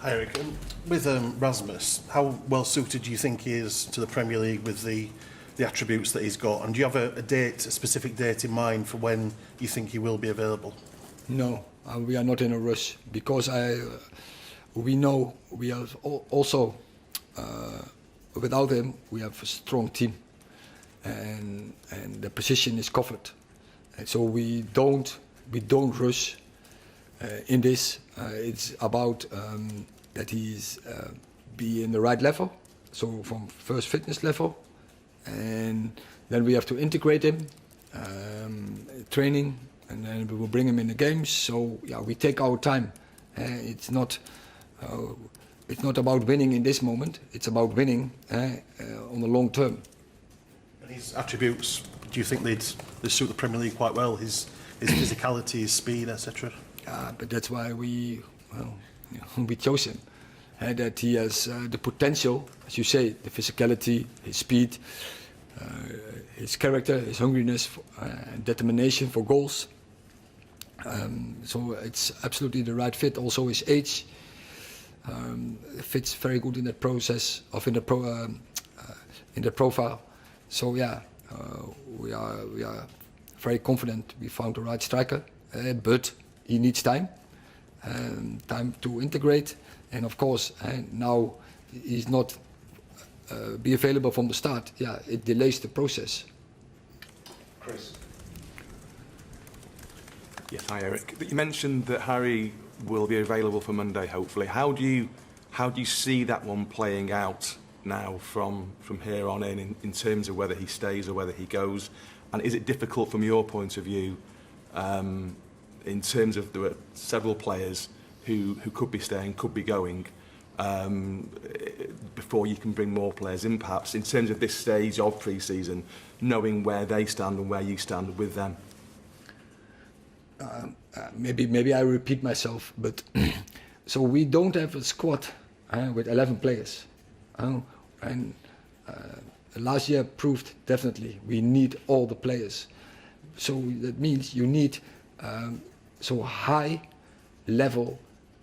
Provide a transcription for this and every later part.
Hi Eric, with Rasmus, how well suited do you think he is to the Premier League with the attributes that he's got? And do you have a specific date in mind for when you think he will be available? No, we are not in a rush because we know we have also without him we have a strong team, and the position is covered, and so we don't rush in this. It's about that he's be in the right level, so from first fitness level, and then we have to integrate him, training, and then we will bring him in the games. So yeah, we take our time. It's not about winning in this moment. It's about winning on the long term. And his attributes, do you think they'd suit the Premier League quite well? His physicality, his speed, etc. But that's why we chose him. That he has the potential, as you say, the physicality, his speed, his character, his hungriness, determination for goals. So it's absolutely the right fit. Also his age fits very good in that process of in the profile. So yeah, we are very confident we found the right striker, but he needs time to integrate, and of course now he's not be available from the start. Yeah, it delays the process. Chris. Yes, hi Eric. You mentioned that Harry will be available for Monday, hopefully. How do you see that one playing out now from here on in terms of whether he stays or whether he goes? And is it difficult from your point of view, in terms of there are several players who could be staying, could be going, before you can bring more players in, perhaps, in terms of this stage of pre-season, knowing where they stand and where you stand with them? Maybe I repeat myself, but so we don't have a squad with 11 players, and last year proved definitely we need all the players. So that means you need so high level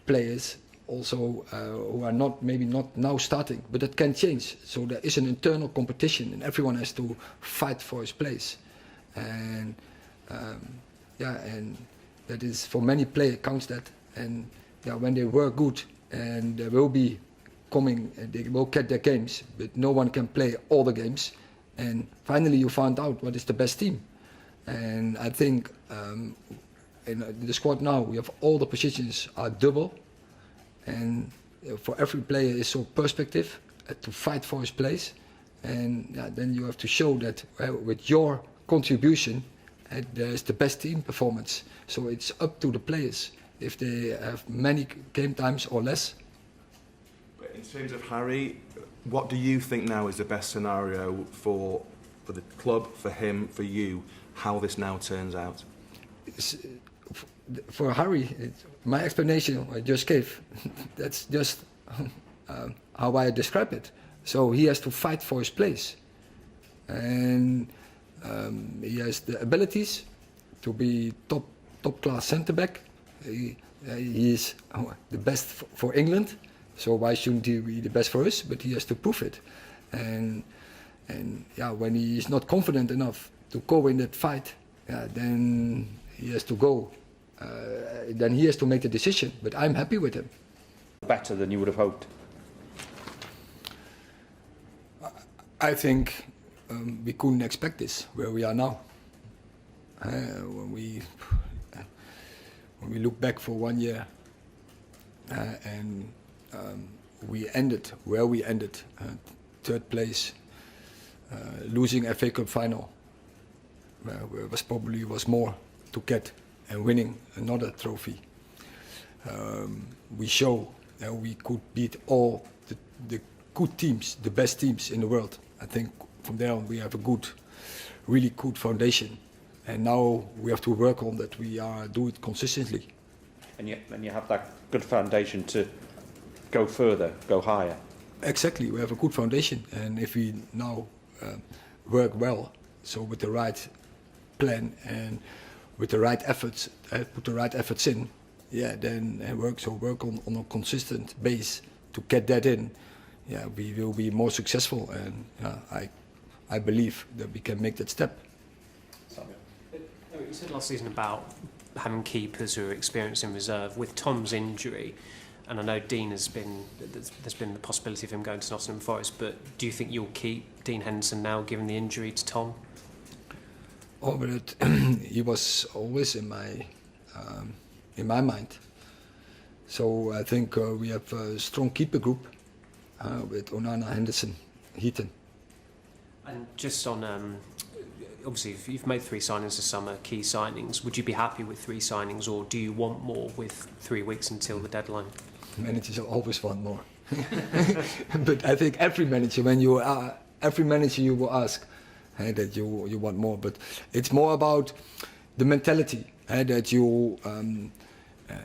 players also who are maybe not now starting, but that can change. So there is an internal competition, and everyone has to fight for his place, and and that is for many players counts that. And yeah, when they work good and they will be coming, they will get their games, but no one can play all the games. And finally, you find out what is the best team. And I think in the squad now we have all the positions are double, and for every player is so perspective to fight for his place. And then you have to show that with your contribution, there's the best team performance. So it's up to the players if they have many game times or less. But in terms of Harry, what do you think now is the best scenario for the club, for him, for you, how this now turns out? For Harry, my explanation I just gave, that's just how I describe it. So he has to fight for his place, and he has the abilities to be top class centre back. He is the best for England, so why shouldn't he be the best for us? But he has to prove it, and yeah, when he is not confident enough to go in that fight, then he has to go. Then he has to make the decision. But I'm happy with him. Better than you would have hoped. I think we couldn't expect this where we are now. When we look back for 1 year and we ended where we ended, third place, losing FA Cup final, where probably was more to get, and winning another trophy. We show that we could beat all the good teams, the best teams in the world. I think from there on we have a really good foundation, and now we have to work on that. We do it consistently. And you have that good foundation to go further, go higher. Exactly, we have a good foundation, and if we now work well, so with the right plan and with the right efforts, put the right efforts in, then work on a consistent base to get that in. Yeah, we will be more successful, and I believe that we can make that step. You said last season about having keepers who are experienced in reserve. With Tom's injury, and I know Dean there's been the possibility of him going to Nottingham Forest, but do you think you'll keep Dean Henderson now, given the injury to Tom? Oh, but he was always in my mind. So I think we have a strong keeper group with Onana, Henderson, Heaton. And just on, obviously you've made 3 signings this summer, key signings. Would you be happy with 3 signings, or do you want more with 3 weeks until the deadline? Managers always want more. But I think every manager, you will ask that you want more. But it's more about the mentality that you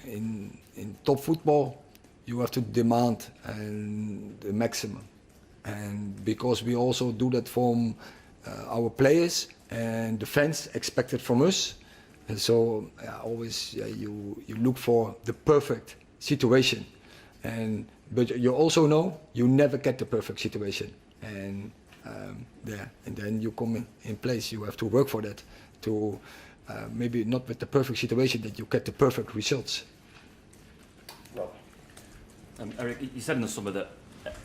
in top football you have to demand the maximum, and because we also do that from our players and the fans expect it from us, and so always you look for the perfect situation, but you also know you never get the perfect situation, and then you come in place. You have to work for that to maybe not with the perfect situation that you get the perfect results. Eric, you said in the summer that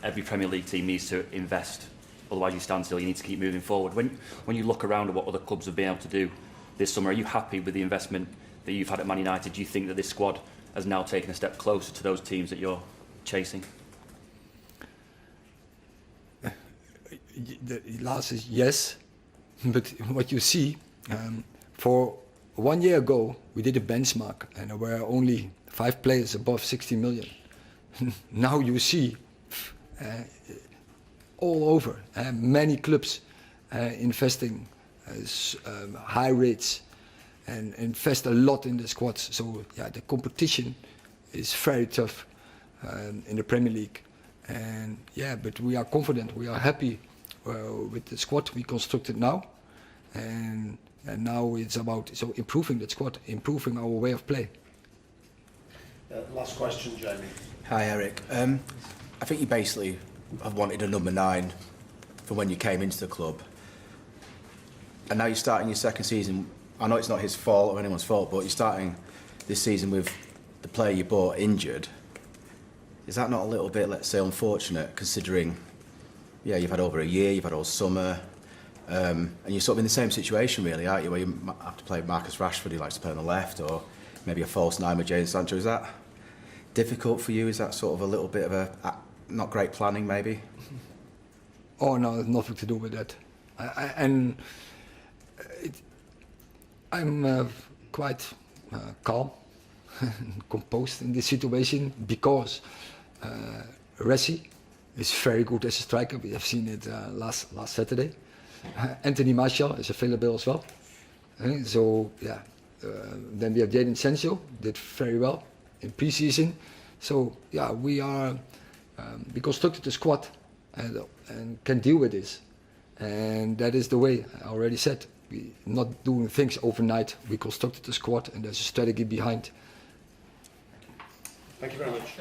every Premier League team needs to invest, otherwise you stand still. You need to keep moving forward. When you look around at what other clubs have been able to do this summer, are you happy with the investment that you've had at Man United? Do you think that this squad has now taken a step closer to those teams that you're chasing? The last is yes, but what you see, for 1 year ago we did a benchmark and there were only 5 players above 60 million. Now you see all over many clubs investing high rates and invest a lot in the squads. So the competition is very tough in the Premier League. And but we are confident, we are happy with the squad we constructed now, and now it's about improving that squad, improving our way of play. Last question, Jamie. Hi, Eric. I think you basically have wanted a number 9 from when you came into the club, and now you're starting your second season. I know it's not his fault or anyone's fault, but you're starting this season with the player you bought injured. Is that not a little bit, let's say, unfortunate, considering, you've had over a year, you've had all summer, and you're sort of in the same situation, really, aren't you, where you have to play Marcus Rashford, who likes to play on the left, or maybe a false 9 with Jadon Sancho. Is that difficult for you? Is that sort of a little bit of a not great planning, maybe? Oh no, it's nothing to do with that. I'm quite calm and composed in this situation because Ressi is very good as a striker. We have seen it last Saturday. Anthony Martial is available as well. Then we have Jadon Sancho, did very well in pre-season. So we constructed the squad and can deal with this. And that is the way, I already said, we're not doing things overnight. We constructed the squad and there's a strategy behind. Thank you very much.